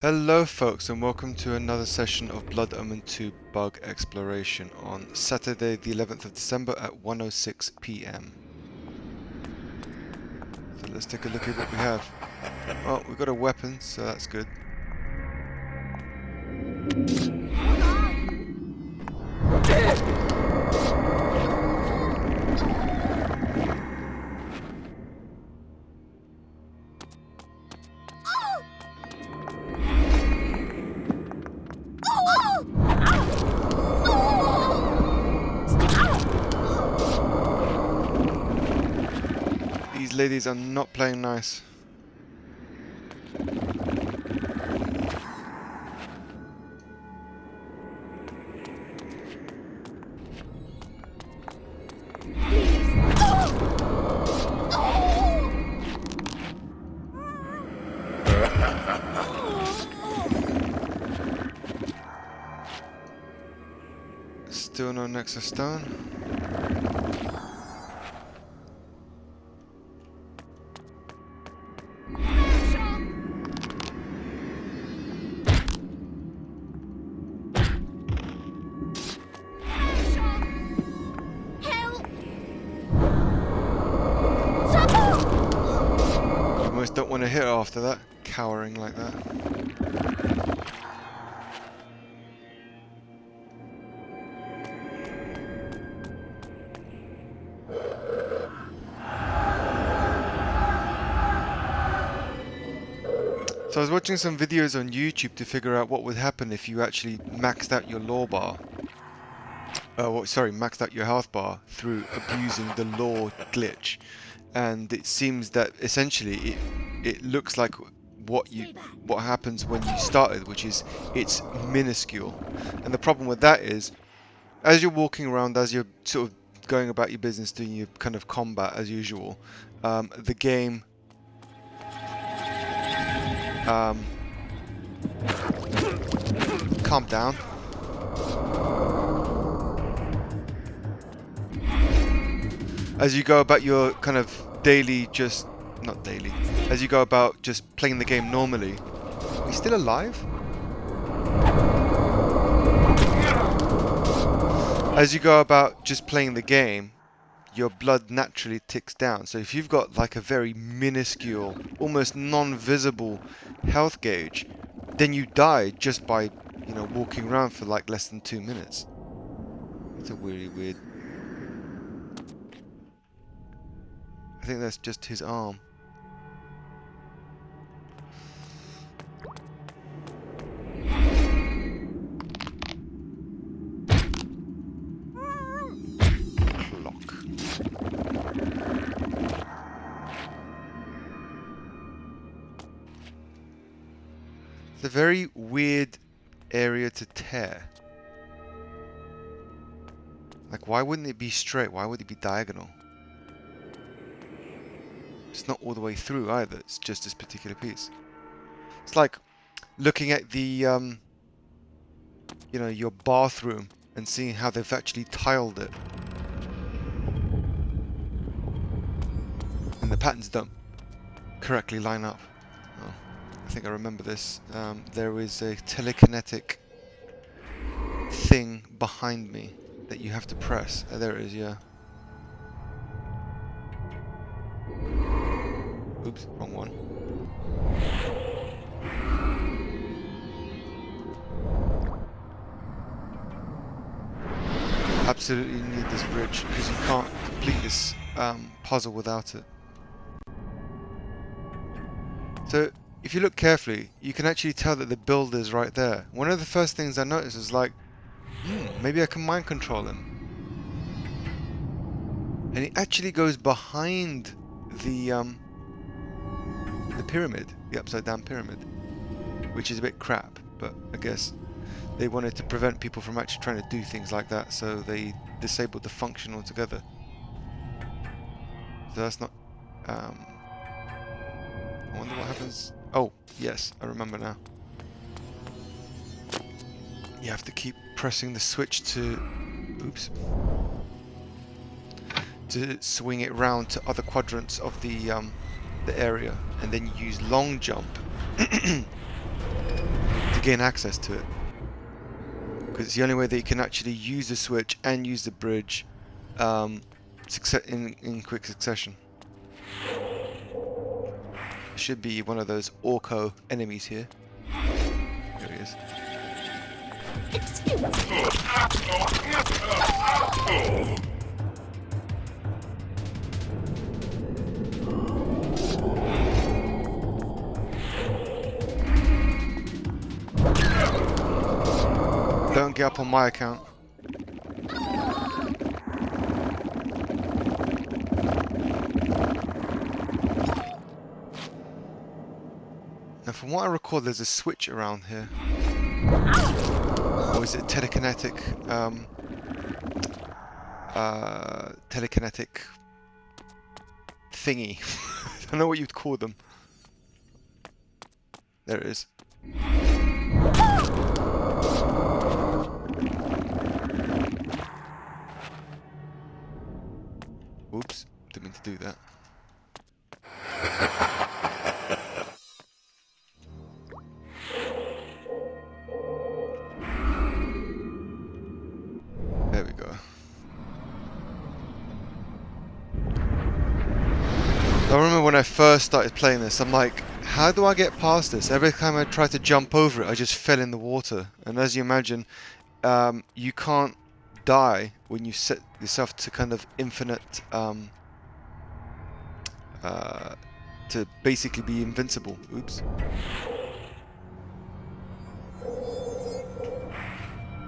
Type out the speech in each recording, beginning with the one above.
Hello folks, and welcome to another session of Blood Omen 2 bug exploration on Saturday the 11th of December at 1:06 p.m. So let's take a look at what we have. Well, we've got a weapon, so that's good. These ladies are not playing nice. Still no Nexus Stone. Almost don't want to hit her after that, cowering like that. So I was watching some videos on YouTube to figure out what would happen if you actually maxed out your lore bar. Maxed out your health bar through abusing the lore glitch. And it seems that essentially it looks like what happens when you started, which is it's minuscule. And the problem with that is, as you're walking around, as you're sort of going about your business, doing your kind of combat as usual, the game calm down. As you go about your kind of daily, as you go about just playing the game normally. Are we still alive? As you go about just playing the game, your blood naturally ticks down. So if you've got like a very minuscule, almost non-visible health gauge, then you die just by, walking around for like less than 2 minutes. It's a really weird. I think that's just his arm. Clock. It's a very weird area to tear. Like, why wouldn't it be straight? Why would it be diagonal? It's not all the way through either. It's just this particular piece. It's like looking at the, your bathroom and seeing how they've actually tiled it. And the patterns don't correctly line up. Oh, I think I remember this. There is a telekinetic thing behind me that you have to press. There it is, yeah. Oops, wrong one. Absolutely need this bridge because you can't complete this puzzle without it. So if you look carefully, you can actually tell that the builder's right there. One of the first things I noticed was like, maybe I can mind control him. And he actually goes behind the pyramid, the upside down pyramid, which is a bit crap, but I guess they wanted to prevent people from actually trying to do things like that, so they disabled the function altogether. So that's not... I wonder what happens... Oh, yes, I remember now. You have to keep pressing the switch to... Oops. To swing it round to other quadrants of the area, and then you use long jump to gain access to it. Because it's the only way that you can actually use the switch and use the bridge in quick succession. Should be one of those Orco enemies here. Here he is. Don't get up on my account. Now, from what I recall, there's a switch around here. Or is it telekinetic? Telekinetic thingy. I don't know what you'd call them. There it is. Oops, didn't mean to do that. There we go. I remember when I first started playing this, I'm like, how do I get past this? Every time I tried to jump over it, I just fell in the water. And as you imagine, you can't die when you set yourself to kind of infinite, to basically be invincible. Oops.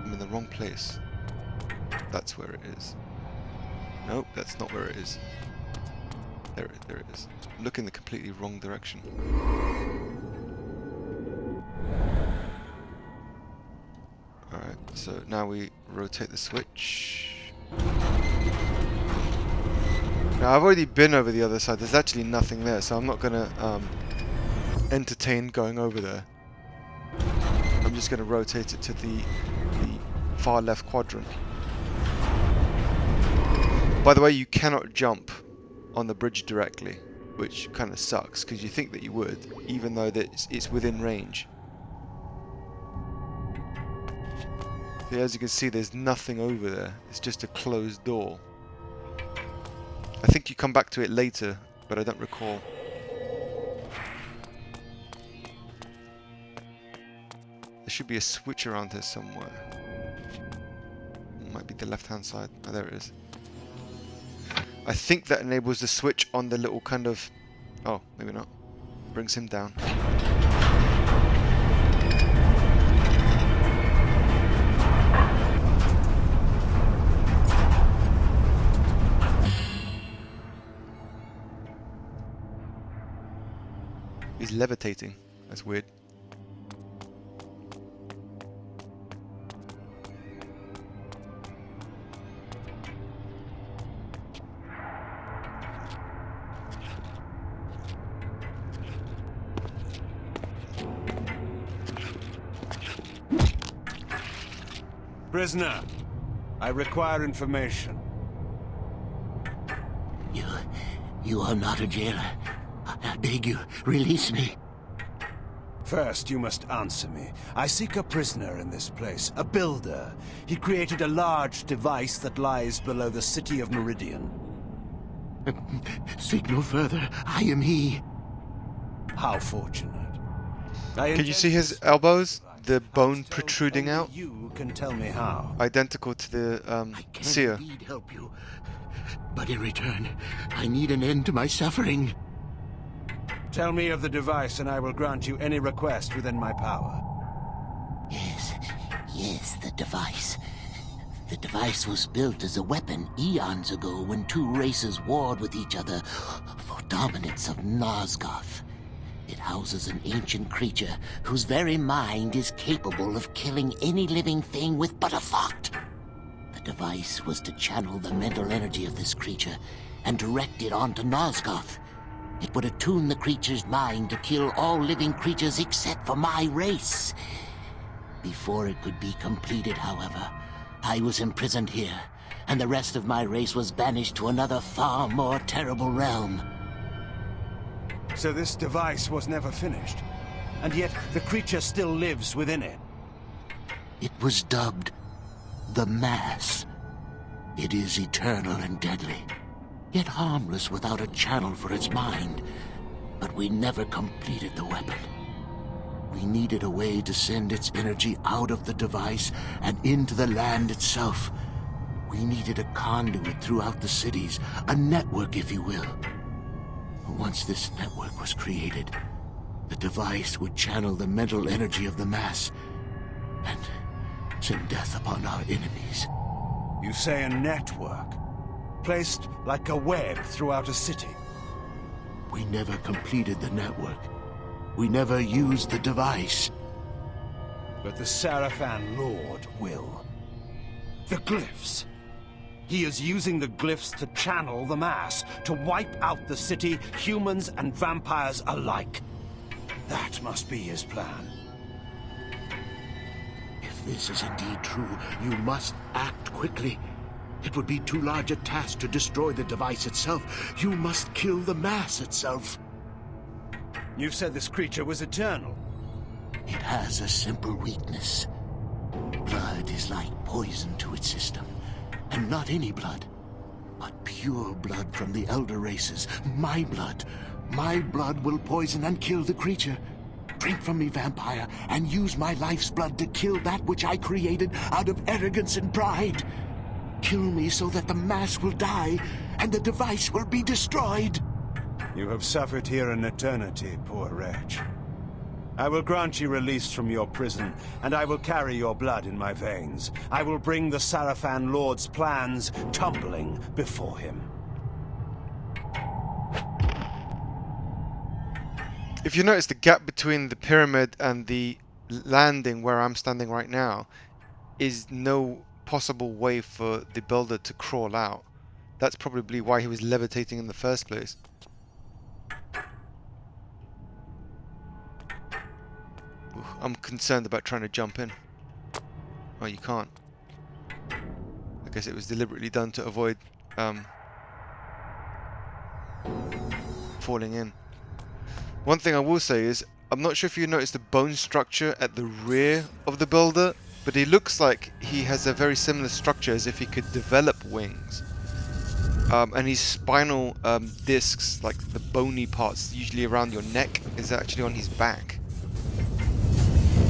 I'm in the wrong place. That's where it is. Nope, that's not where it is. There it is. Look in the completely wrong direction. Alright, so now we rotate the switch. Now I've already been over the other side, there's actually nothing there, so I'm not going to entertain going over there. I'm just going to rotate it to the far left quadrant. By the way, you cannot jump on the bridge directly, which kind of sucks, because you think that you would, even though that it's within range. So as you can see, there's nothing over there. It's just a closed door. I think you come back to it later, but I don't recall. There should be a switch around here somewhere. It might be the left-hand side. Oh, there it is. I think that enables the switch on the little kind of... Oh, maybe not. Brings him down. He's levitating. That's weird. Prisoner, I require information. You are not a jailer. I beg you, release me. First, you must answer me. I seek a prisoner in this place, a builder. He created a large device that lies below the city of Meridian. Seek no further. I am he. How fortunate. Can you see his elbows? The bone protruding out? You can tell me how. Identical to the I can seer. indeed help you, but in return, I need an end to my suffering. Tell me of the device and I will grant you any request within my power. Yes, the device. The device was built as a weapon eons ago when two races warred with each other for dominance of Nosgoth. It houses an ancient creature whose very mind is capable of killing any living thing with but a thought. The device was to channel the mental energy of this creature and direct it onto Nosgoth. It would attune the creature's mind to kill all living creatures except for my race. Before it could be completed, however, I was imprisoned here, and the rest of my race was banished to another far more terrible realm. So this device was never finished? and yet the creature still lives within it. It was dubbed the Mass. It is eternal and deadly, yet harmless without a channel for its mind. But we never completed the weapon. We needed a way to send its energy out of the device and into the land itself. We needed a conduit throughout the cities, a network, if you will. Once this network was created, the device would channel the mental energy of the Mass and send death upon our enemies. You say a network, placed like a web throughout a city. We never completed the network. We never used the device. But the Sarafan Lord will. The glyphs. He is using the glyphs to channel the Mass, to wipe out the city, humans and vampires alike. That must be his plan. If this is indeed true, you must act quickly. It would be too large a task to destroy the device itself. You must kill the Mass itself. You said this creature was eternal. It has a simple weakness. Blood is like poison to its system. And not any blood, but pure blood from the elder races. My blood. My blood will poison and kill the creature. Drink from me, vampire, and use my life's blood to kill that which I created out of arrogance and pride. Kill me so that the Mass will die, and the device will be destroyed. You have suffered here an eternity, poor wretch. I will grant you release from your prison, and I will carry your blood in my veins. I will bring the Sarafan Lord's plans tumbling before him. If you notice, the gap between the pyramid and the landing where I'm standing right now is no possible way for the builder to crawl out. That's probably why he was levitating in the first place. I'm concerned about trying to jump in. Oh, you can't. I guess it was deliberately done to avoid falling in. One thing I will say is, I'm not sure if you noticed the bone structure at the rear of the builder, but it looks like he has a very similar structure as if he could develop wings. And his spinal discs, like the bony parts usually around your neck, is actually on his back.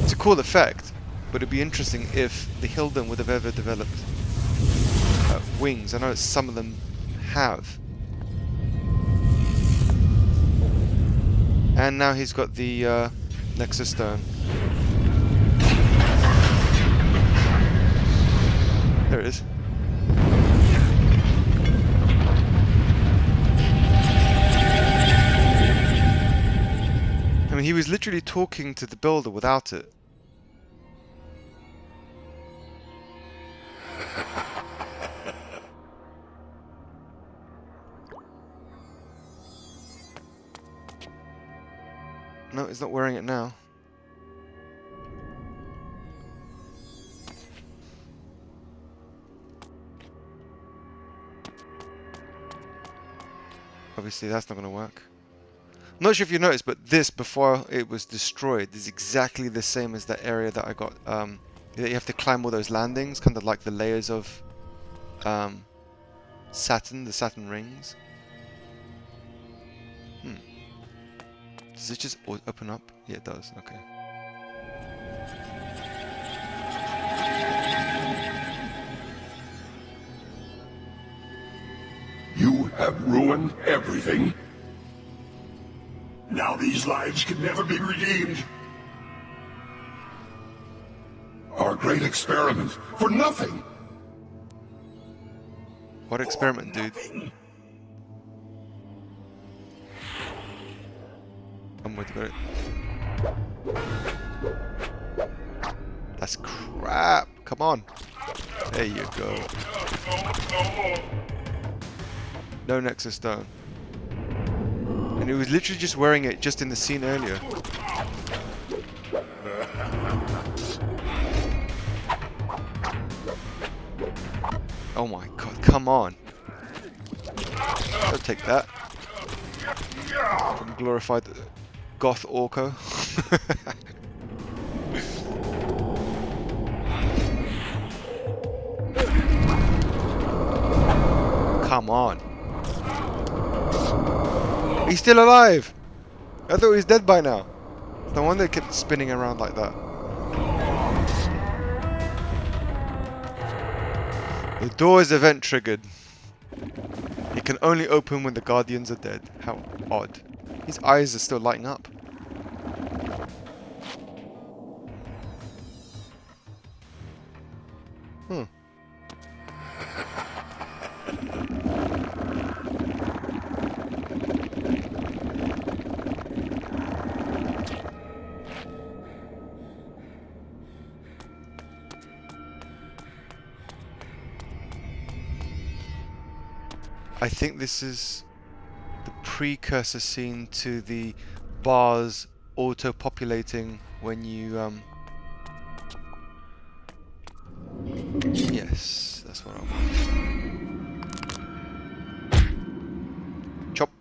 It's a cool effect, but it'd be interesting if the Hilden would have ever developed wings. I know some of them have. And now he's got the Nexus Stone. There it is. I mean, he was literally talking to the builder without it. No, he's not wearing it now. Obviously that's not going to work. I'm not sure if you noticed, but this, before it was destroyed, is exactly the same as that area that I got. You have to climb all those landings, kind of like the layers of Saturn, the Saturn rings. Does it just open up? Yeah, it does. Okay. You have ruined everything. Now these lives can never be redeemed. Our great experiment for nothing. What experiment, dude? I'm with it. That's crap. Come on. There you go. No Nexus Stone. And he was literally just wearing it just in the scene earlier. Oh my god, come on. Don't take that. From glorified goth orco. Come on. He's still alive! I thought he was dead by now. No wonder it kept spinning around like that. The door is event triggered. It can only open when the guardians are dead. How odd. His eyes are still lighting up. Hmm. I think this is the precursor scene to the bars auto-populating when you yes, that's what I want. Chop.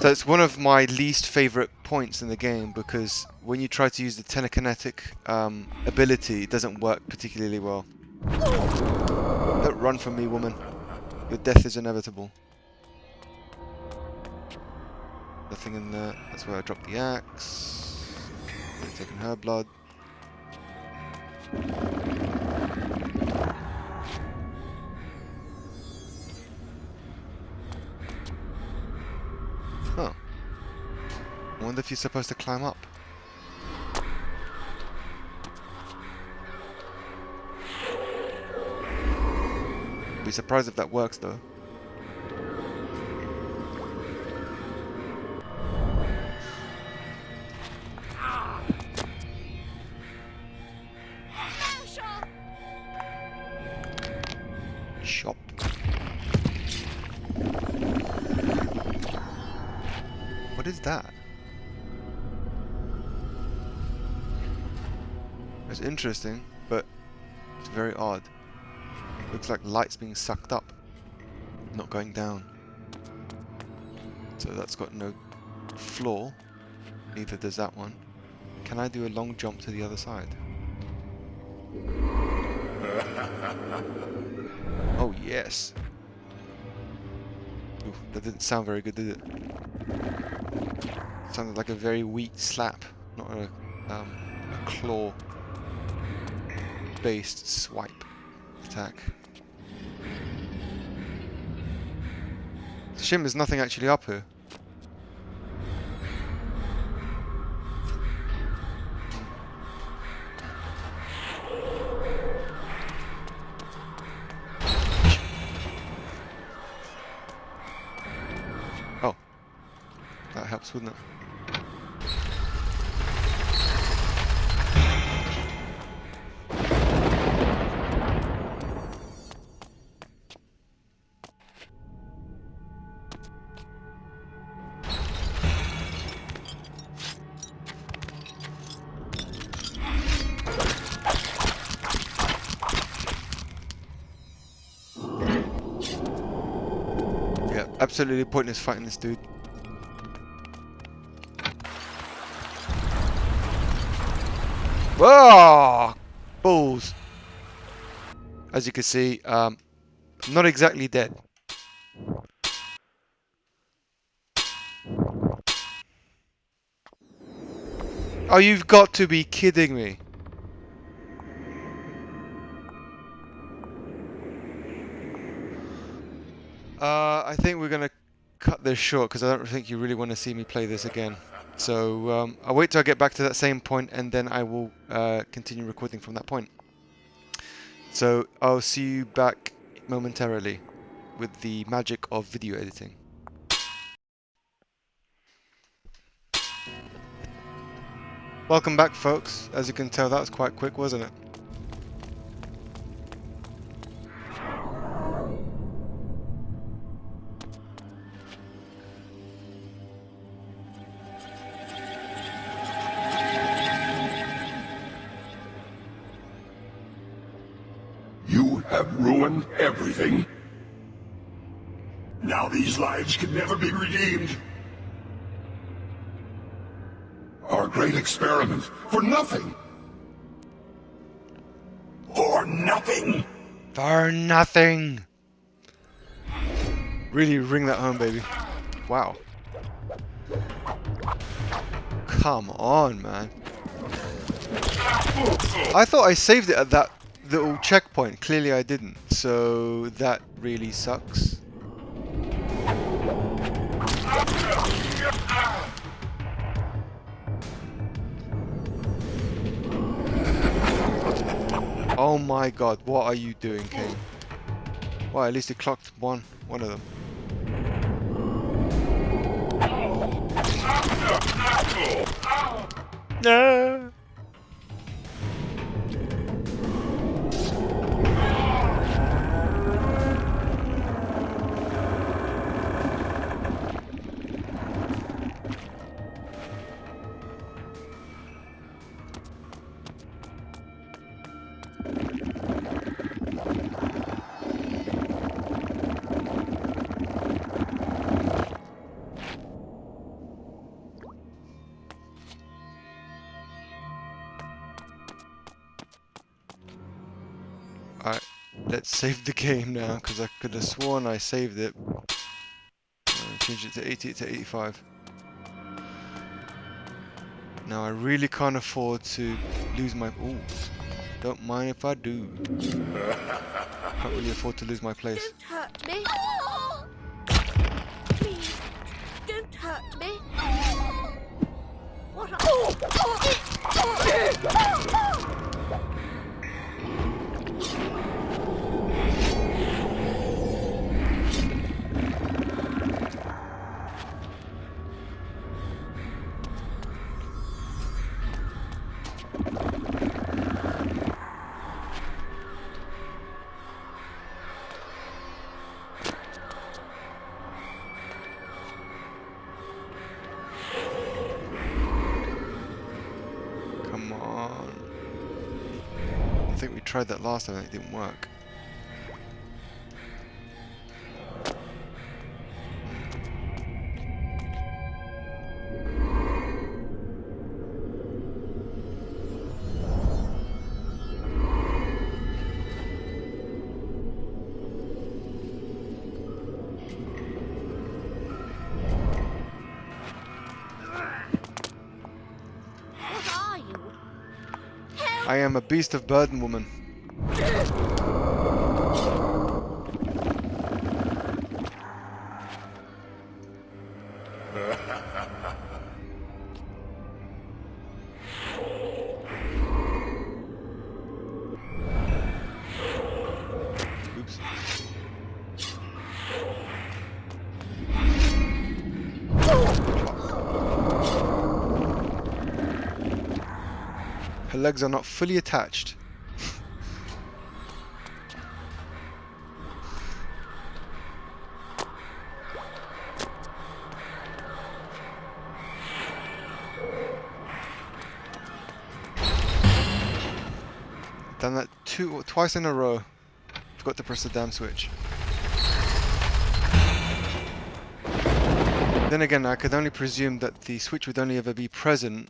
So it's one of my least favorite points in the game because when you try to use the telekinetic ability, it doesn't work particularly well. Don't run from me, woman. Your death is inevitable. Nothing in there. That's where I dropped the axe. Really taking her blood. Huh. I wonder if you're supposed to climb up. Be surprised if that works though. Chop. What is that? It's interesting, but it's very odd. Looks like light's being sucked up, not going down. So that's got no floor. Neither does that one. Can I do a long jump to the other side? Oh yes. Oof, that didn't sound very good, did it? Sounded like a very weak slap, not a claw-based swipe attack. It's a shame there's nothing actually up here. Oh, that helps, wouldn't it? Absolutely pointless fighting this dude. Whoa! Balls! As you can see, I'm not exactly dead. Oh, you've got to be kidding me. I think we're going to cut this short because I don't think you really want to see me play this again. So I'll wait till I get back to that same point and then I will continue recording from that point. So I'll see you back momentarily with the magic of video editing. Welcome back, folks. As you can tell, that was quite quick, wasn't it? You have ruined everything. Now these lives can never be redeemed. great experiment for nothing. For nothing. For nothing. Really ring that home, baby. Wow. Come on, man. I thought I saved it at that little checkpoint. Clearly I didn't. So that really sucks. Oh my god, what are you doing, Kain? Well, at least it clocked one of them. No. Alright, let's save the game now, because I could have sworn I saved it. Change it to 80 to 85. Now I really can't afford to lose my... Ooh, don't mind if I do. Can't really afford to lose my place. Don't hurt me. Please, don't hurt me. What Come on. I think we tried that last time and it didn't work. are you? I am a beast of burden, woman. Oops. Her legs are not fully attached. Done that twice in a row. Forgot to press the damn switch. Then again, I could only presume that the switch would only ever be present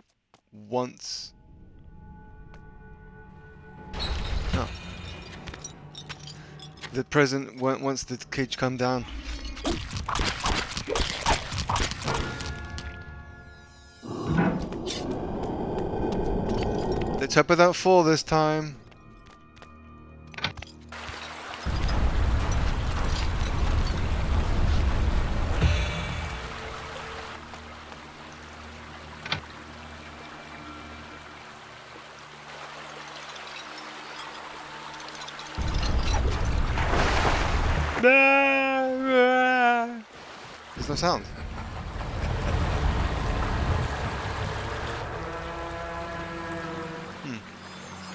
once. No. The present once the cage come down. Let's hope I don't fall this time. There's no sound.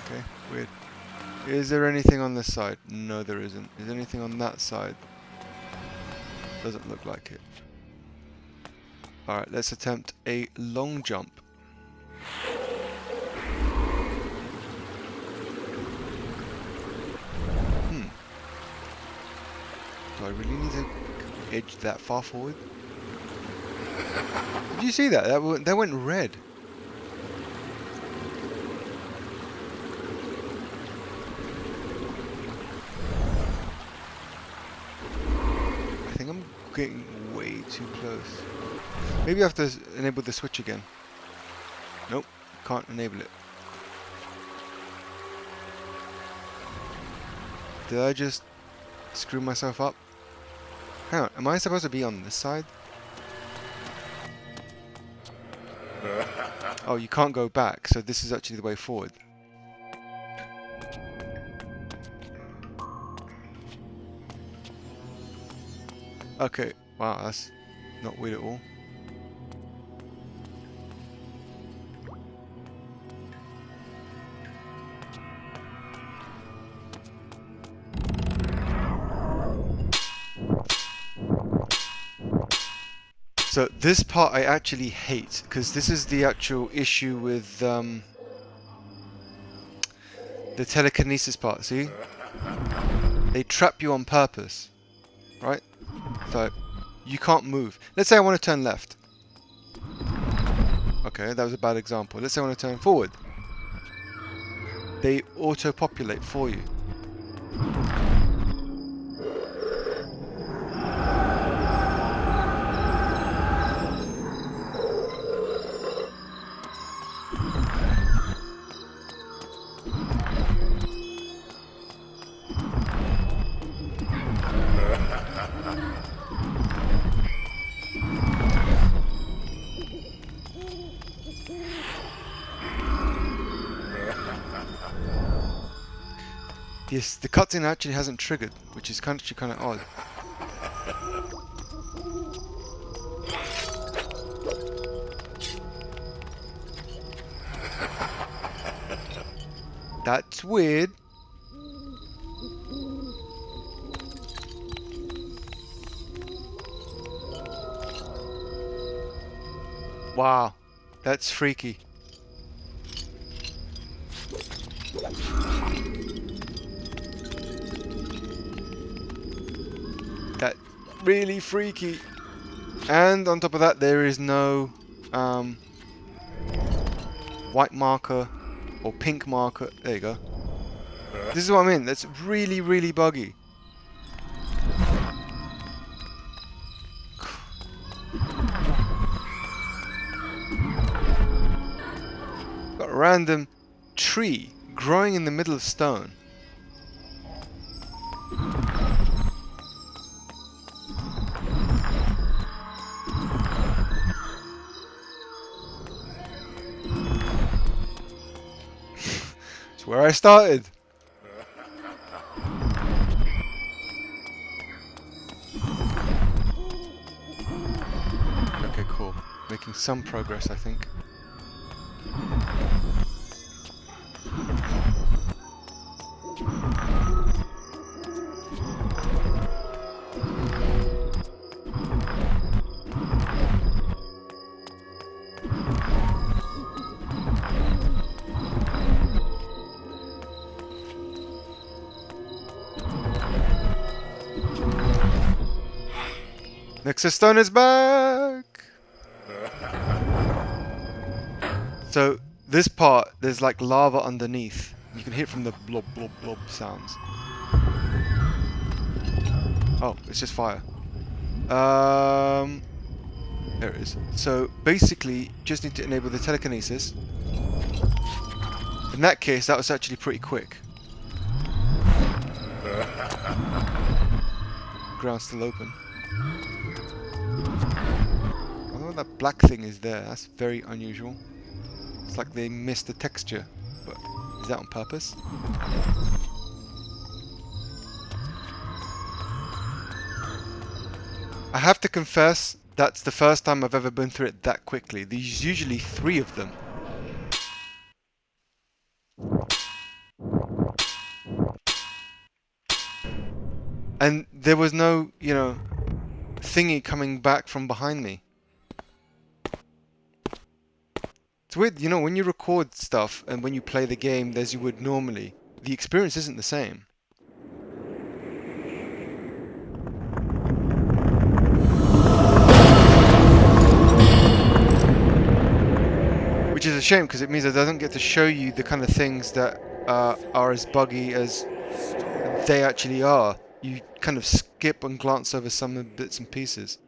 Okay, weird. Is there anything on this side? No, there isn't. Is there anything on that side? Doesn't look like it. Alright, let's attempt a long jump. Do I really need to edge that far forward? Did you see that? That went red. getting way too close. Maybe I have to enable the switch again. Nope, can't enable it. Did I just screw myself up? Hang on, am I supposed to be on this side? Oh, you can't go back, so this is actually the way forward. Okay, wow, that's not weird at all. So this part I actually hate, because this is the actual issue with the telekinesis part, see? They trap you on purpose, right? So you can't move. Let's say I want to turn left. Okay, that was a bad example. Let's say I want to turn forward. They auto-populate for you. Yes, the cutscene actually hasn't triggered, which is kind of odd. That's weird. Wow, that's freaky. That's really freaky. And on top of that, there is no white marker or pink marker. There you go. This is what I mean. That's really, really buggy. Got a random tree growing in the middle of stone. It's where I started. Okay, cool. Making some progress, I think. Nexus Stone is back! So, this part, there's like lava underneath. You can hear it from the blob, blob, blob sounds. Oh, it's just fire. There it is. So, basically, just need to enable the telekinesis. In that case, that was actually pretty quick. Ground's still open. I don't know what that black thing is there. That's very unusual. It's like they missed the texture. But is that on purpose? I have to confess, that's the first time I've ever been through it that quickly. There's usually 3 of them. And there was no, you know, thingy coming back from behind me. It's weird, you know, when you record stuff and when you play the game as you would normally, the experience isn't the same. Which is a shame, because it means it doesn't get to show you the kind of things that are as buggy as they actually are. you kind of skip and glance over some of the bits and pieces.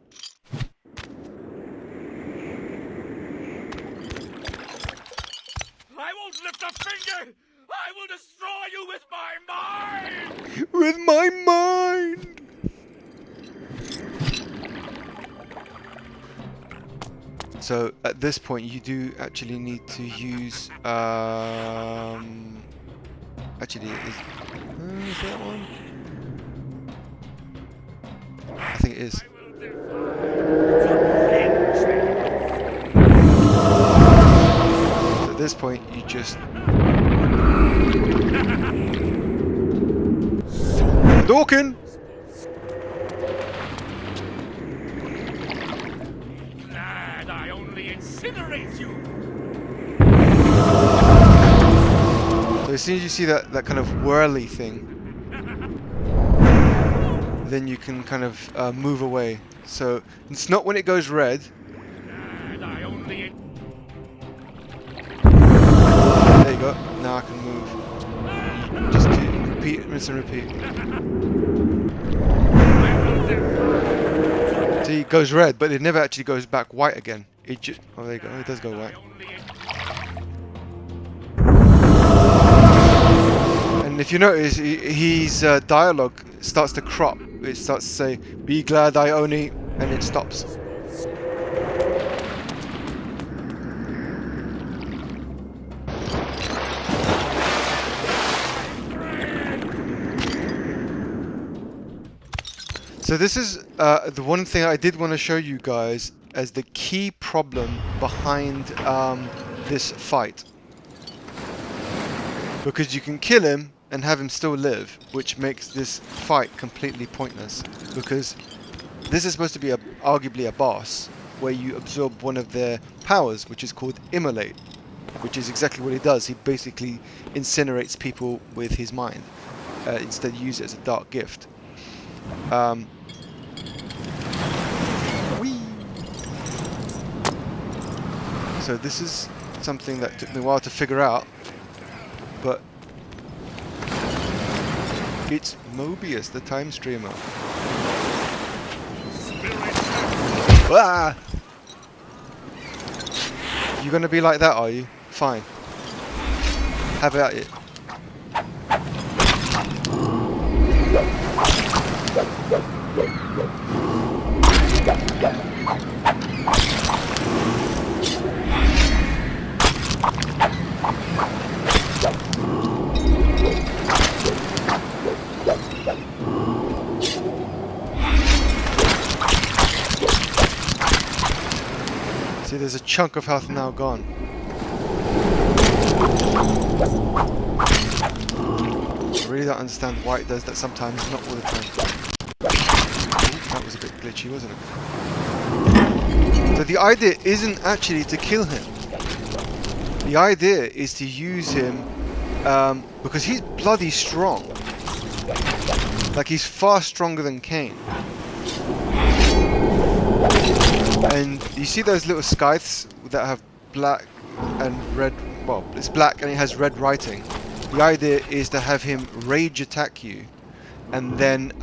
I won't lift a finger! I will destroy you with my mind! With my mind! So at this point you do actually need to use actually is that one? I think it is. So at this point you just Dawkin! Glad I only incinerate you! So as soon as you see that kind of whirly thing, then you can kind of move away. So it's not when it goes red. Glad I only There you go. Now I can move. Just do repeat, rinse and repeat. See, it goes red, but it never actually goes back white again. It just, oh, there you go. It does go white. And if you notice, his dialogue starts to crop. It starts to say, "Be glad I only," and it stops. So this is the one thing I did want to show you guys as the key problem behind this fight. Because you can kill him and have him still live, which makes this fight completely pointless. Because this is supposed to be arguably a boss, where you absorb one of their powers, which is called Immolate, which is exactly what he does. He basically incinerates people with his mind, instead of use it as a dark gift. Whee! So this is something that took me a while to figure out, but it's Mobius, the time streamer. Ah! You gonna be like that, are you? Fine. Have at it. See, there's a chunk of health now gone. I really don't understand why it does that sometimes, not all the time. Ooh, that was a bit glitchy, wasn't it? So the idea isn't actually to kill him. The idea is to use him because he's bloody strong. Like, he's far stronger than Kain. And you see those little scythes that have black and red, well, it's black and it has red writing. The idea is to have him rage attack you, and then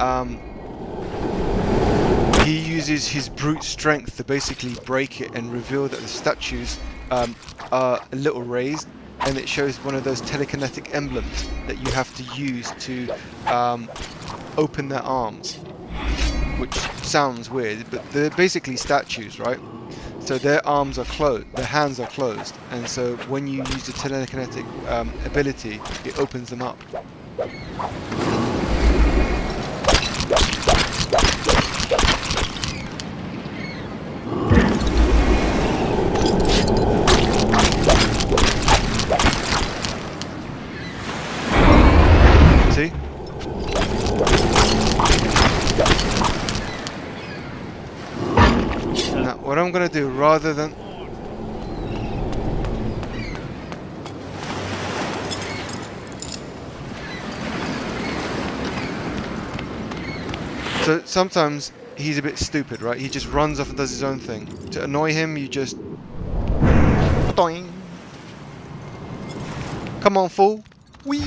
he uses his brute strength to basically break it and reveal that the statues are a little raised, and it shows one of those telekinetic emblems that you have to use to open their arms. Which sounds weird, but they're basically statues, right? So their arms are closed, their hands are closed, and so when you use the telekinetic ability, it opens them up. See? Now, what I'm going to do, rather than... So sometimes he's a bit stupid, right? He just runs off and does his own thing. To annoy him, you just... Doing. Come on, fool. Whee!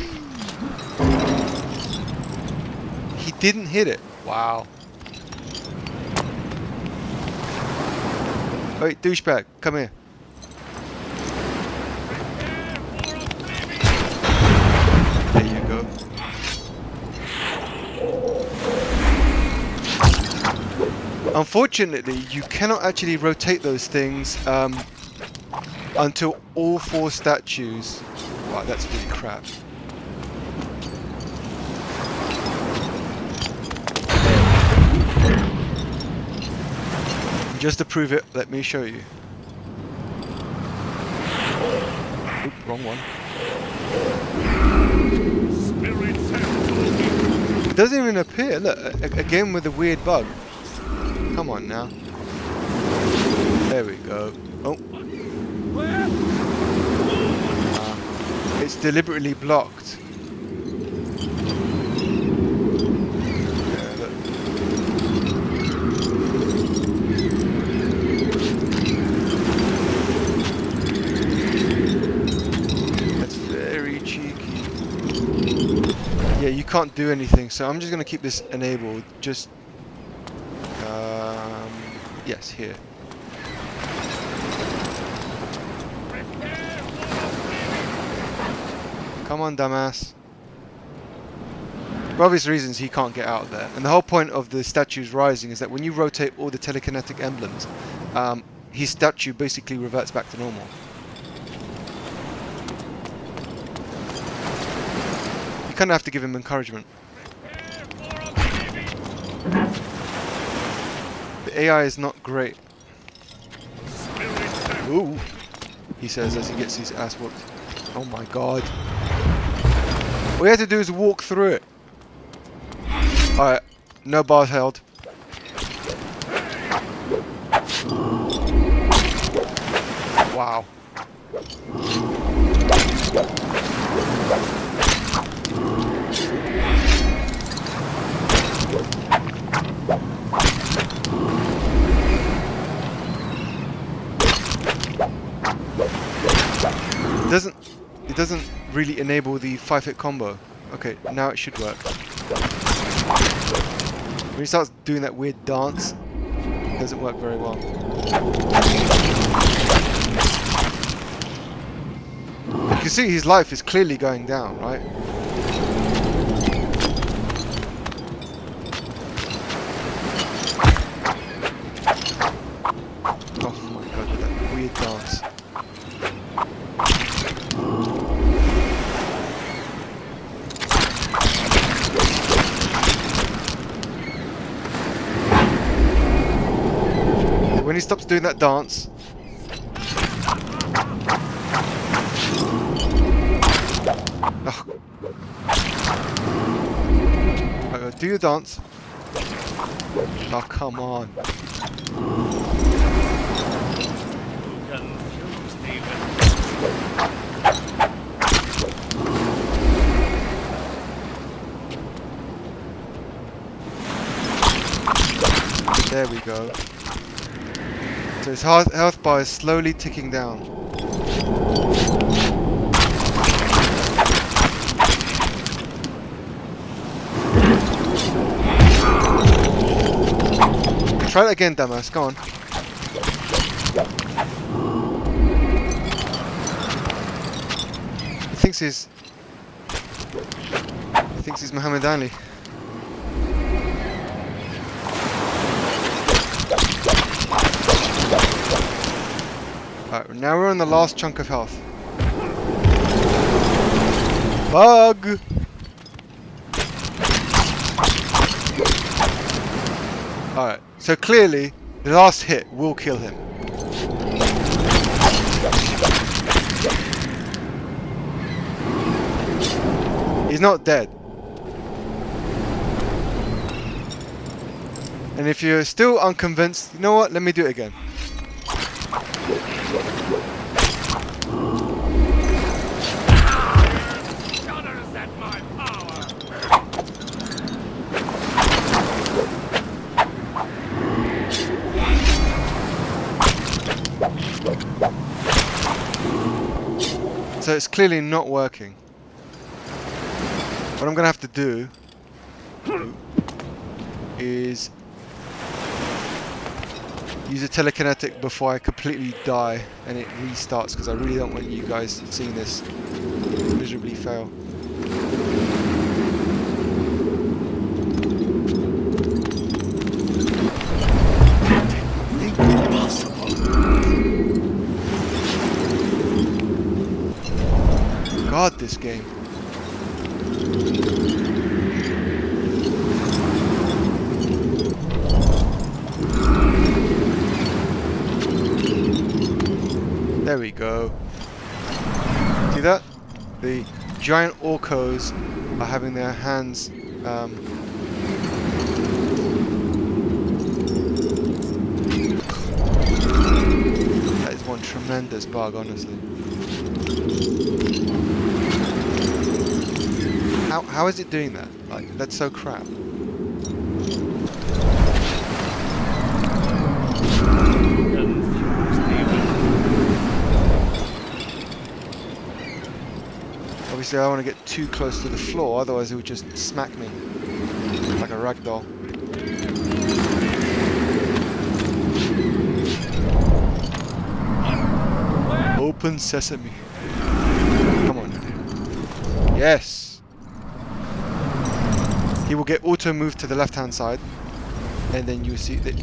He didn't hit it. Wow. Wait, douchebag, come here. There you go. Unfortunately, you cannot actually rotate those things until all 4 statues. Wow, that's really crap. Just to prove it, let me show you. Oop, wrong one. It doesn't even appear. Look, again with a weird bug. Come on now. There we go. Oh. It's deliberately blocked. Yeah, look. That's very cheeky. Yeah, you can't do anything, so I'm just going to keep this enabled. Just yes, here. Come on, dumbass. For obvious reasons, he can't get out there. And the whole point of the statues rising is that when you rotate all the telekinetic emblems, his statue basically reverts back to normal. You kind of have to give him encouragement. The AI is not great. Ooh, he says as he gets his ass whooped. Oh my god. All you have to do is walk through it. Alright, no bars held. Wow. It doesn't really enable the 5-hit combo. Okay, now it should work. When he starts doing that weird dance, it doesn't work very well. You can see his life is clearly going down, right? Oh my god, with that weird dance. When he stops doing that dance. Oh. Right, do your dance. Oh, come on. There we go. So his health bar is slowly ticking down. Try it again, dumbass. Go on. He thinks he's Muhammad Ali. Alright, now we're on the last chunk of health. Bug! Alright, so clearly the last hit will kill him. He's not dead. And if you're still unconvinced, you know what? Let me do it again. So it's clearly not working. What I'm gonna have to do is use a telekinetic before I completely die and it restarts, because I really don't want you guys seeing this miserably fail. God, this game. There we go. See that? The giant orcos are having their hands that is one tremendous bug, honestly. How is it doing that? Like, that's so crap. Obviously I don't want to get too close to the floor, otherwise it would just smack me like a rag doll. Open sesame. Come on. Yes! He will get auto moved to the left hand side, and then you see that.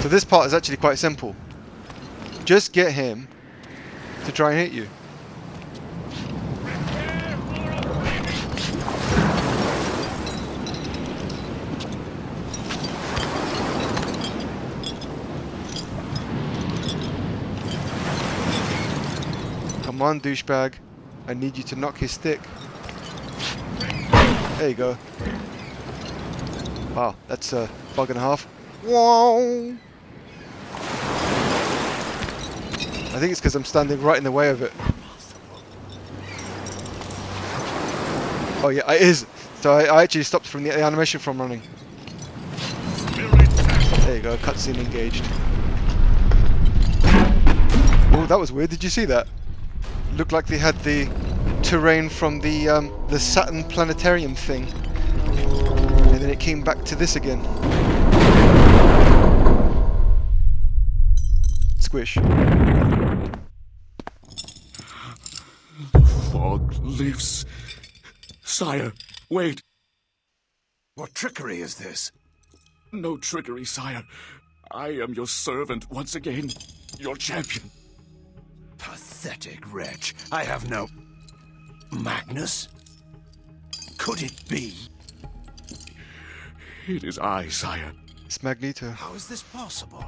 So this part is actually quite simple. Just get him to try and hit you. Come on, douchebag. I need you to knock his stick. There you go. Wow, that's a bug and a half. Whoa! I think it's because I'm standing right in the way of it. Oh yeah, it is. So I actually stopped from the animation from running. There you go, cutscene engaged. Oh, that was weird. Did you see that? Looked like they had the terrain from the Saturn planetarium thing, and then it came back to this again. Squish. The fog lifts. Sire, wait. What trickery is this? No trickery, sire. I am your servant once again, your champion. Pathetic wretch. I have no... Magnus? Could it be? It is I, sire. It's Magneto. How is this possible?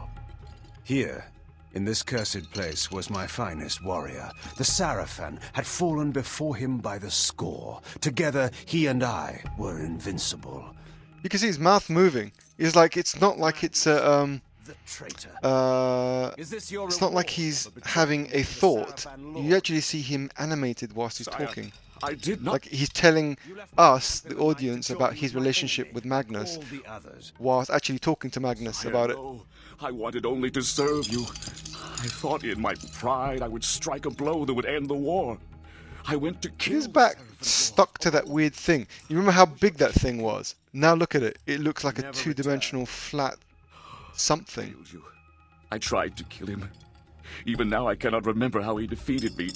Here, in this cursed place, was my finest warrior. The Sarafan had fallen before him by the score. Together, he and I were invincible. You can see his mouth moving. It's like, it's not like it's a The traitor. it's not like he's having a thought. You actually see him animated whilst he's Sire, talking. I did not... Like he's telling us, the audience, about his relationship with Magnus, whilst actually talking to Magnus Sire, about it. no. I wanted only to serve you. I thought in my pride I would strike a blow that would end the war. I went to kill... His back stuck to that weird thing. You remember how big that thing was? Now look at it. It looks like a two-dimensional flat something. Failed you. I tried to kill him. Even now I cannot remember how he defeated me.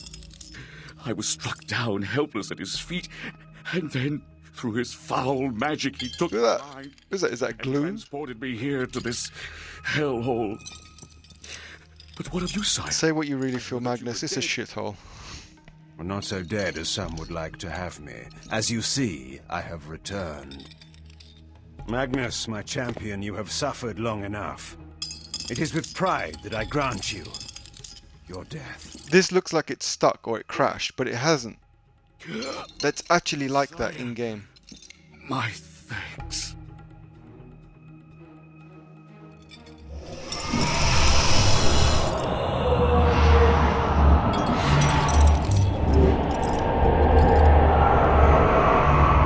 I was struck down helpless at his feet, and then through his foul magic he took Look at my that. mind Is that and glue? transported me here to this hellhole. But what of you, sire? Say what you really feel, Magnus. It's a shithole. I'm not so dead as some would like to have me. As you see, I have returned. Magnus, my champion, you have suffered long enough. It is with pride that I grant you your death. This looks like it's stuck or it crashed, but it hasn't. That's actually like that in-game. My thanks.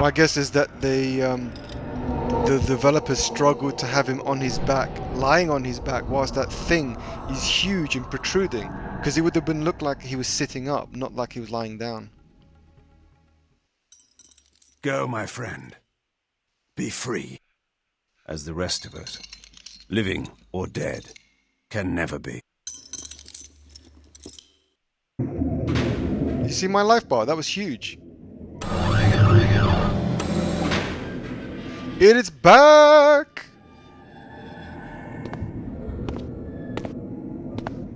My guess is that they the developers struggled to have him on his back, lying on his back, whilst that thing is huge and protruding, because it would have been looked like he was sitting up, not like he was lying down. Go, my friend. Be free. As the rest of us, living or dead, can never be. You see my life bar? That was huge. It is back!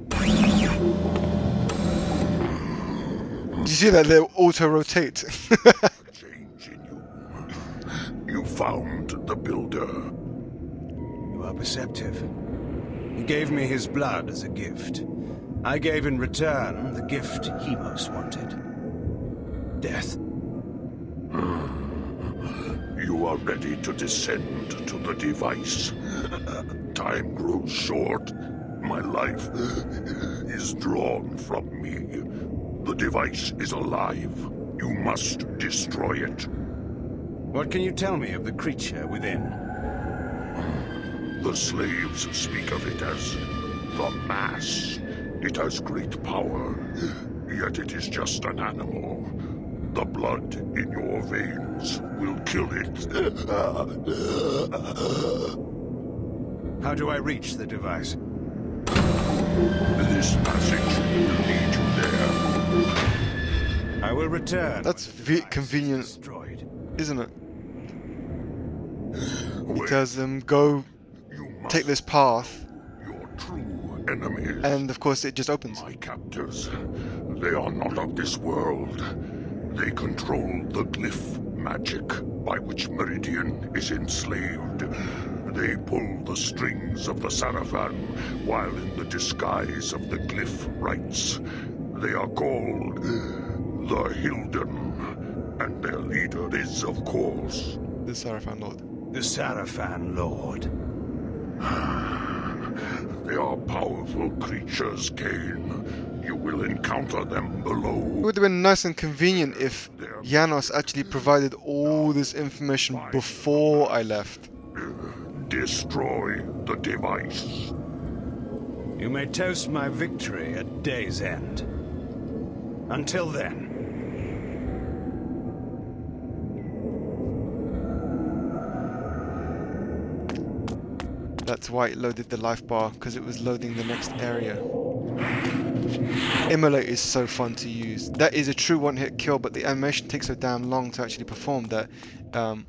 Did you see that? They auto-rotate. Change in you. You found the Builder. You are perceptive. He gave me his blood as a gift. I gave in return the gift he most wanted. Death. You are ready to descend to the device. Time grows short. My life is drawn from me. The device is alive. You must destroy it. What can you tell me of the creature within? The slaves speak of it as the Mass. It has great power, yet it is just an animal. The blood in your veins will kill it. How do I reach the device? This passage will lead you there. I will return. That's when the device is convenient, destroyed. isn't it? He Wait, tells them, go you must take this path, your true enemies. and of course it just opens. My captors, they are not of this world. They control the glyph magic by which Meridian is enslaved. They pull the strings of the Sarafan while in the disguise of the glyph rites. They are called the Hilden, and their leader is, of course, The Sarafan Lord. The Sarafan Lord. they are powerful creatures, Kain. You will encounter them It below. would have been nice and convenient if Janos actually provided all this information before I left. Destroy the device. You may toast my victory at day's end. Until then. That's why it loaded the life bar, because it was loading the next area. Immolate is so fun to use. That is a true one-hit kill, but the animation takes so damn long to actually perform that. I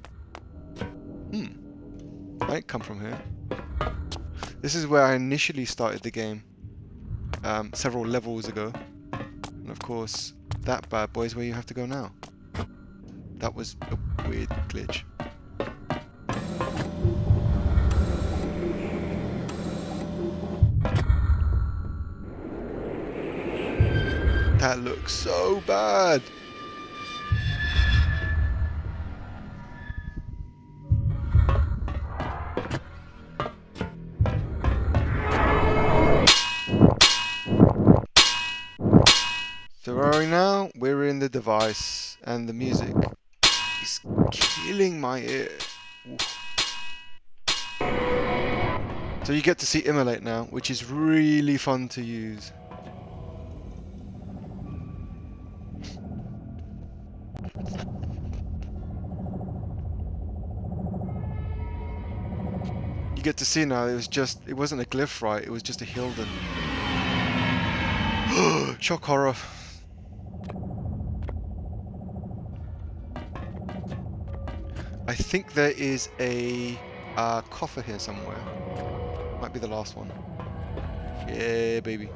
didn't come from here. This is where I initially started the game, several levels ago. And of course, that bad boy is where you have to go now. That was a weird glitch. That looks so bad. So where are we now? We're in the device, and the music is killing my ear. Oof. So you get to see Immolate now, which is really fun to use. You get to see now, it wasn't a glyph, right? It was just a Hilden. Shock horror. I think there is a coffer here somewhere. Might be the last one. Yeah, baby.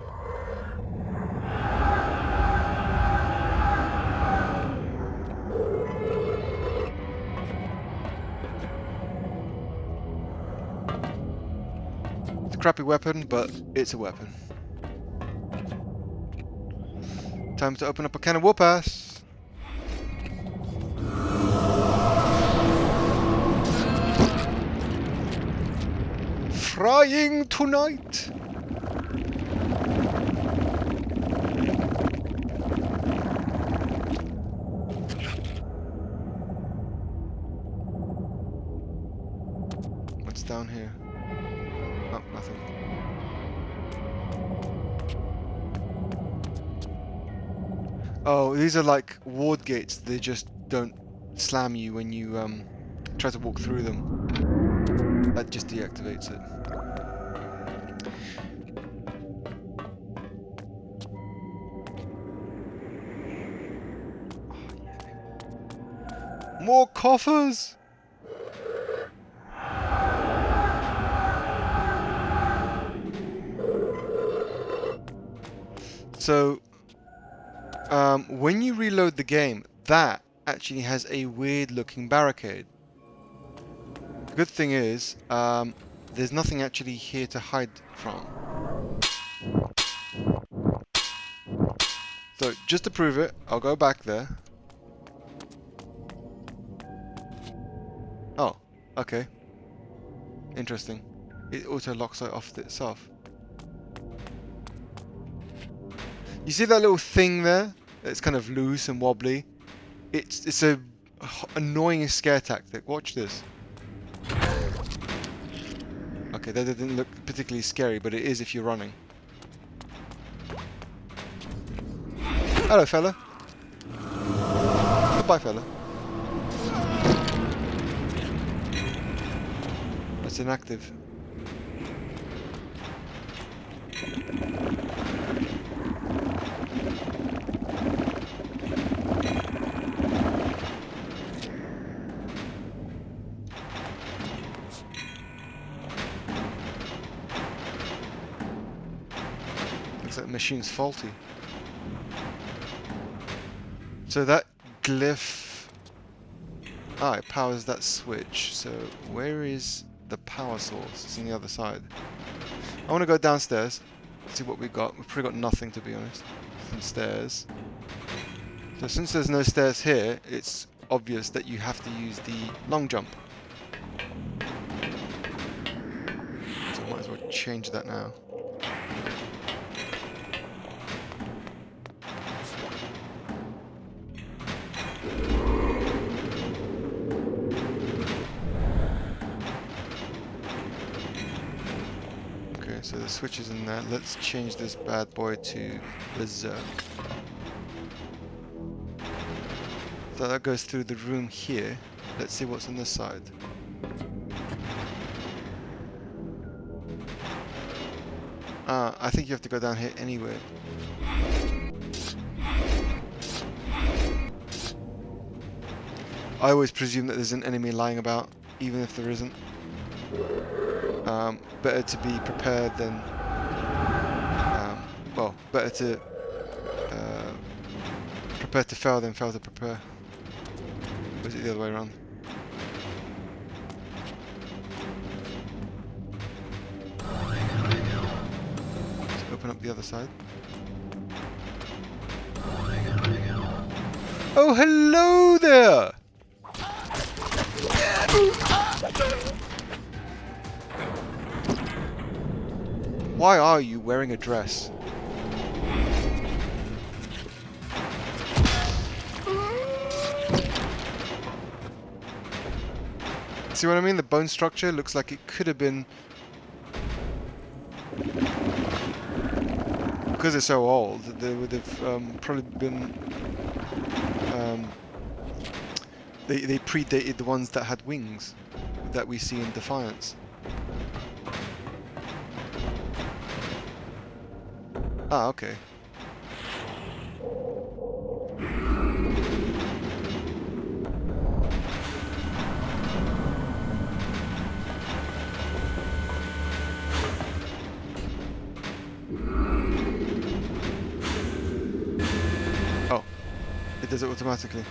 It's a crappy weapon, but it's a weapon. Time to open up a can of whoop-ass. Frying tonight. What's down here? Oh, nothing. Oh, these are like ward gates. They just don't slam you when you try to walk through them. That just deactivates it. More coffers! So, when you reload the game, that actually has a weird looking barricade. The good thing is, there's nothing actually here to hide from. So, just to prove it, I'll go back there. Oh, okay. Interesting. It auto-locks off itself. You see that little thing there? It's kind of loose and wobbly. It's a annoying scare tactic. Watch this. Okay, that didn't look particularly scary, but it is if you're running. Hello, fella. Goodbye, fella. That's inactive. Looks like the machine's faulty. So that glyph... Ah, it powers that switch. So where is the power source? It's on the other side. I want to go downstairs, see what we got. We've probably got nothing, to be honest. Some stairs. So since there's no stairs here, it's obvious that you have to use the long jump. So I might as well change that now. So the switch is in there. Let's change this bad boy to Berserk. So that goes through the room here. Let's see what's on this side. I think you have to go down here anyway. I always presume that there's an enemy lying about, even if there isn't. Better to be prepared than... well, better to... prepare to fail than fail to prepare. Or is it the other way around? Let's open up the other side. Oh, hello there! Why are you wearing a dress? See what I mean? The bone structure looks like it could have been... Because it's so old, they would have probably been... They predated the ones that had wings that we see in Defiance. Ah, okay. Oh, it does it automatically.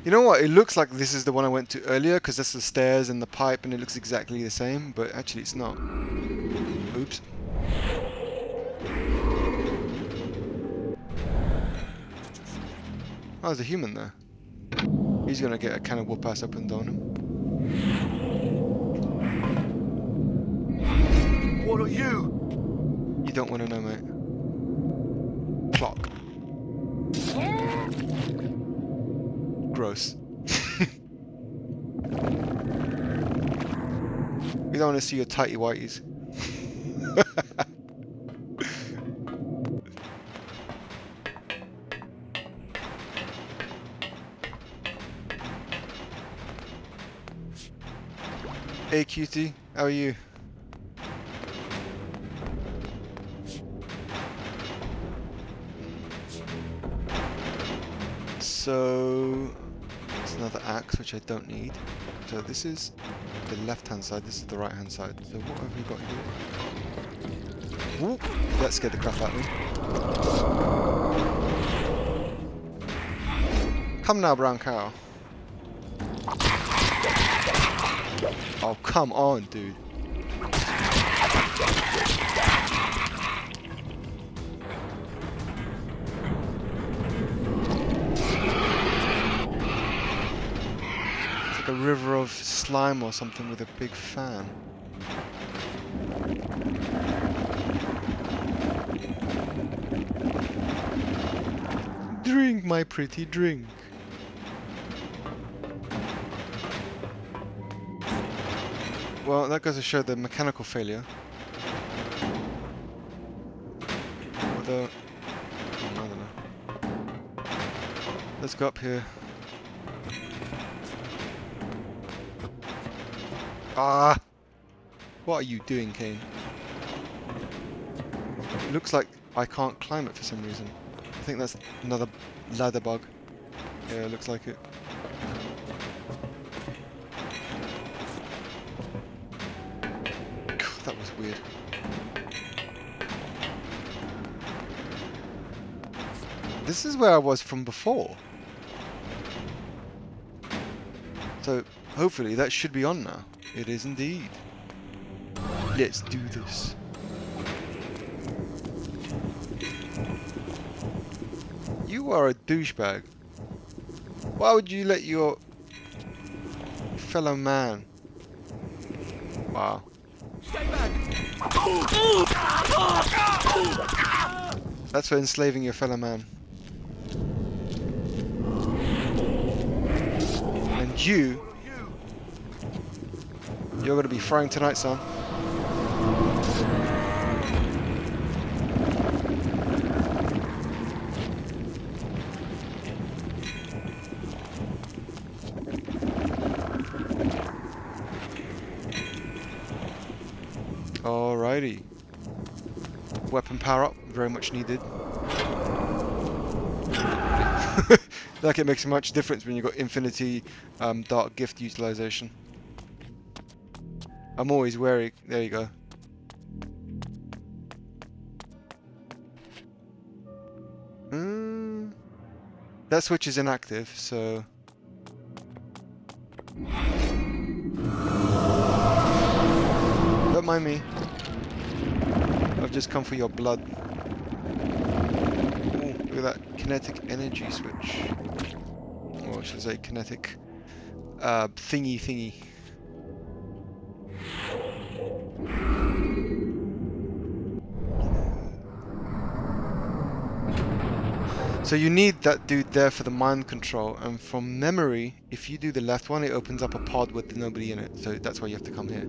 You know what, it looks like this is the one I went to earlier, because that's the stairs and the pipe and it looks exactly the same, but actually it's not. Oops. Oh, there's a human there. He's gonna get a can of whoop ass up and down him. What are you? You don't want to know, mate. Clock. Gross. We don't want to see your tighty whities. Hey cutie, how are you? So it's another axe which I don't need. So this is the left hand side, this is the right hand side. So what have we got here? Ooh, that scared the crap out of me. Come now, brown cow. Oh, come on, dude. It's like a river of slime or something with a big fan. Drink, my pretty, drink. Well, that goes to show the mechanical failure. Although, I don't know. Let's go up here. Ah! What are you doing, Kain? It looks like I can't climb it for some reason. I think that's another ladder bug. Yeah, it looks like it. That was weird. This is where I was from before. So, hopefully that should be on now. It is indeed. Let's do this. You are a douchebag. Why would you let your fellow man... Wow. That's for enslaving your fellow man. And you're going to be frying tonight, son. Alrighty. Weapon power up, very much needed. Like it makes much difference when you've got infinity dark gift utilization. I'm always wary. There you go. That switch is inactive, so... Don't mind me. I've just come for your blood. Ooh, look at that kinetic energy switch. Or I should say kinetic thingy. So you need that dude there for the mind control, and from memory, if you do the left one, it opens up a pod with nobody in it. So that's why you have to come here.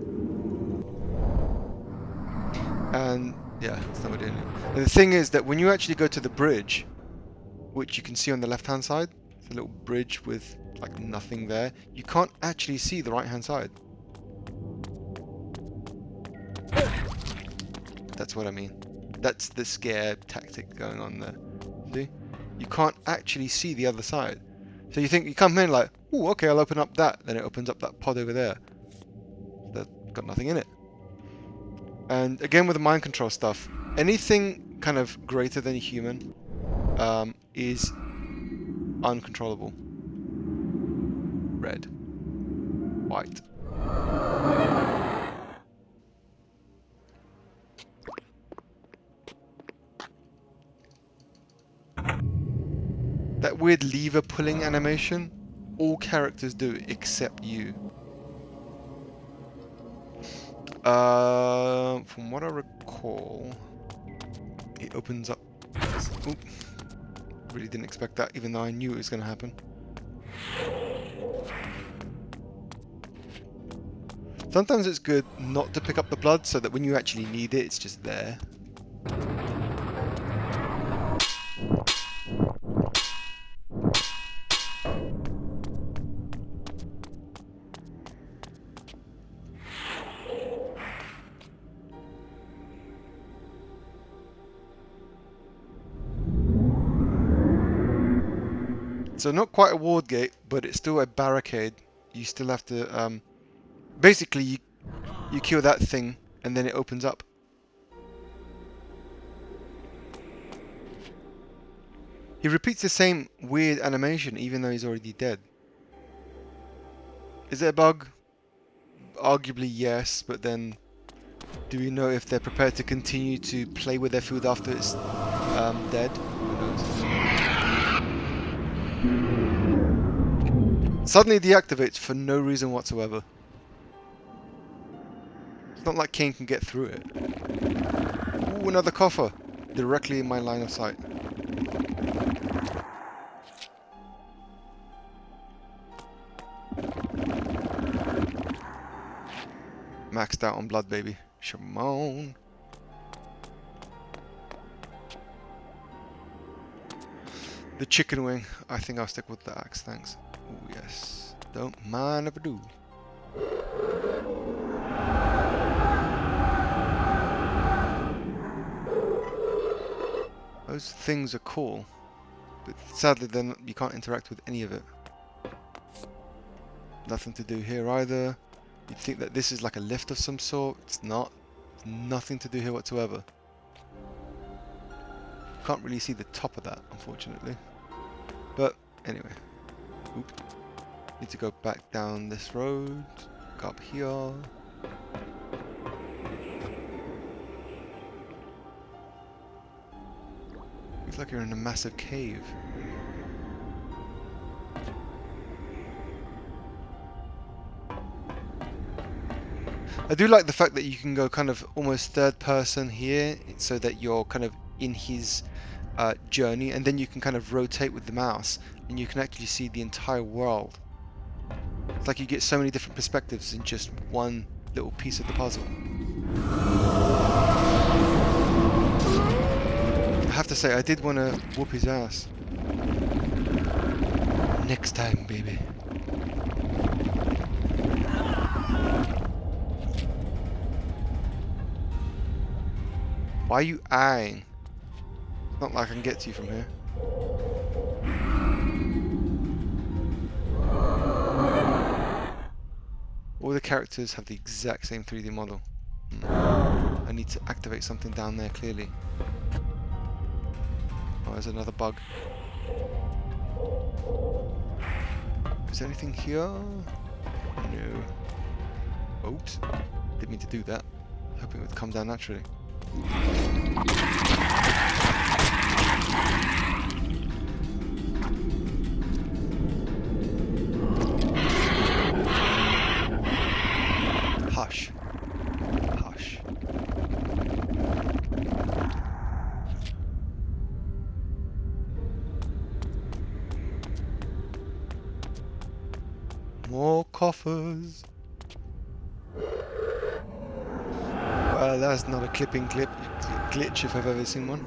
And yeah, it's nobody in it. And the thing is that when you actually go to the bridge, which you can see on the left hand side, it's a little bridge with like nothing there, you can't actually see the right hand side. That's what I mean. That's the scare tactic going on there. See? You can't actually see the other side. So you think, you come in like, oh, okay, I'll open up that. Then it opens up that pod over there. That's got nothing in it. And again with the mind control stuff, anything kind of greater than a human is uncontrollable. Red. White. That weird lever pulling animation, all characters do except you. From what I recall, it opens up. Oop. Really didn't expect that, even though I knew it was going to happen. Sometimes it's good not to pick up the blood so that when you actually need it, it's just there. So not quite a ward gate, but it's still a barricade. You still have to, basically you kill that thing and then it opens up. He repeats the same weird animation even though he's already dead. Is it a bug? Arguably yes, but then do we know if they're prepared to continue to play with their food after it's dead? Who knows? Suddenly deactivates for no reason whatsoever. It's not like Kain can get through it. Ooh, another coffer. Directly in my line of sight. Maxed out on blood, baby. Shimon. The chicken wing. I think I'll stick with the axe, thanks. Oh yes. Don't mind if I do. Those things are cool, but sadly then you can't interact with any of it. Nothing to do here either. You'd think that this is like a lift of some sort. It's not. There's nothing to do here whatsoever. Can't really see the top of that, unfortunately. But anyway. Oop. Need to go back down this road. Go up here. Looks like you're in a massive cave. I do like the fact that you can go kind of almost third person here, so that you're kind of in his journey, and then you can kind of rotate with the mouse and you can actually see the entire world. It's like you get so many different perspectives in just one little piece of the puzzle. I have to say, I did want to whoop his ass. Next time, baby. Why are you eyeing? It's not like I can get to you from here. All the characters have the exact same 3D model. I need to activate something down there, clearly. Oh, there's another bug. Is there anything here? No. Oops. Didn't mean to do that. Hoping it would come down naturally. Hush. Hush. More coffers. Well, that's not a clipping glitch if I've ever seen one.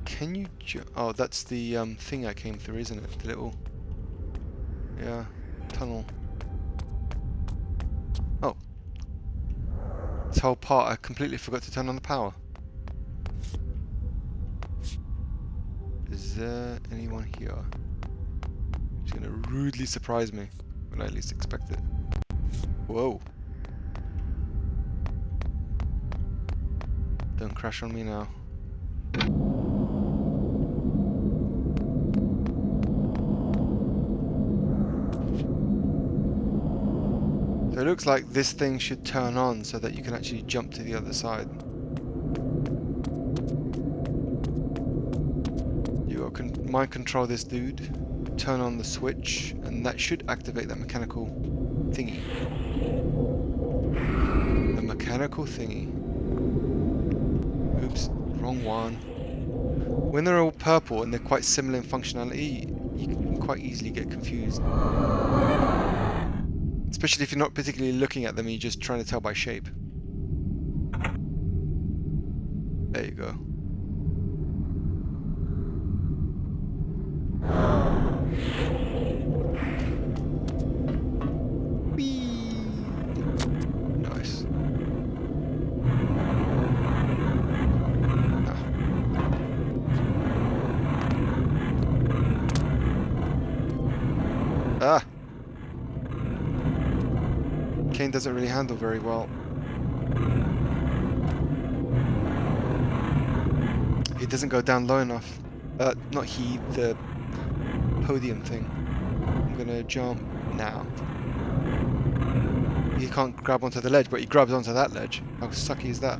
Can you oh, that's the thing I came through, isn't it? The little tunnel. Oh. This whole part I completely forgot to turn on the power. Is there anyone here? Who's gonna rudely surprise me when I least expect it. Whoa. Don't crash on me now. So it looks like this thing should turn on so that you can actually jump to the other side. mind control this dude, turn on the switch, and that should activate that mechanical thingy. The mechanical thingy. Oops, wrong one. When they're all purple and they're quite similar in functionality, you can quite easily get confused. Especially if you're not particularly looking at them and you're just trying to tell by shape. There you go. Whee! Nice. Ah! Kain doesn't really handle very well. He doesn't go down low enough. Not he, the podium thing. I'm gonna jump now. He can't grab onto the ledge, but he grabs onto that ledge. How sucky is that?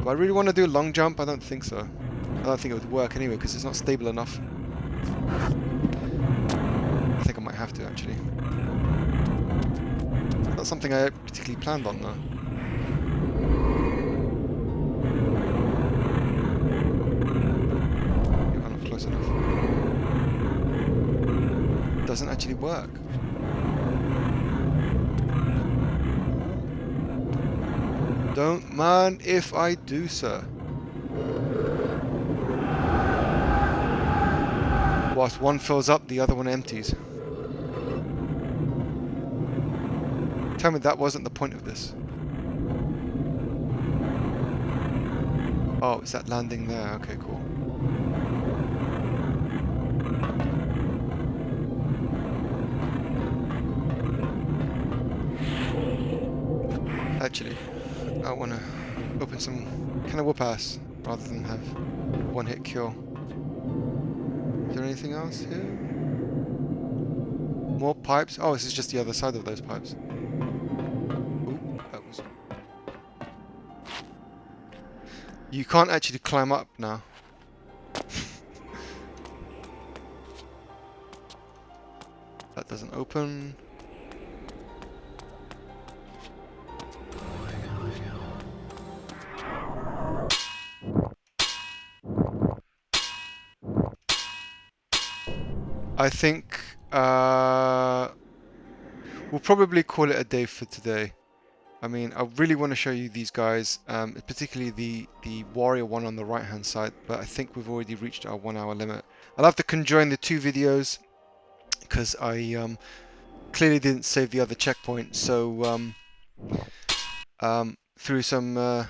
Do I really want to do a long jump? I don't think so. I don't think it would work anyway, because it's not stable enough. I think I might have to, actually. Not something I particularly planned on, though. I'm not close enough. It doesn't actually work. Don't mind if I do, sir. Whilst one fills up, the other one empties. Tell me that wasn't the point of this. Oh, it's that landing there. Okay, cool. Actually, I want to open some kind of whoop ass rather than have one hit kill. Is there anything else here? More pipes? Oh, this is just the other side of those pipes. Ooh, that was... You can't actually climb up now. That doesn't open. I think we'll probably call it a day for today. I mean, I really want to show you these guys, particularly the warrior one on the right hand side, but I think we've already reached our 1 hour limit. I'll have to conjoin the two videos because I clearly didn't save the other checkpoint, so through some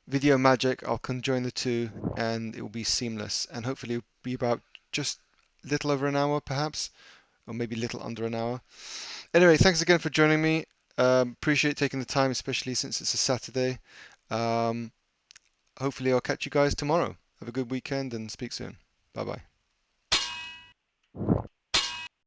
video magic I'll conjoin the two and it will be seamless, and hopefully it'll be about just a little over an hour perhaps, or maybe a little under an hour. Anyway, thanks again for joining me. Appreciate taking the time, especially since it's a Saturday. Hopefully I'll catch you guys tomorrow. Have a good weekend and speak soon. Bye bye.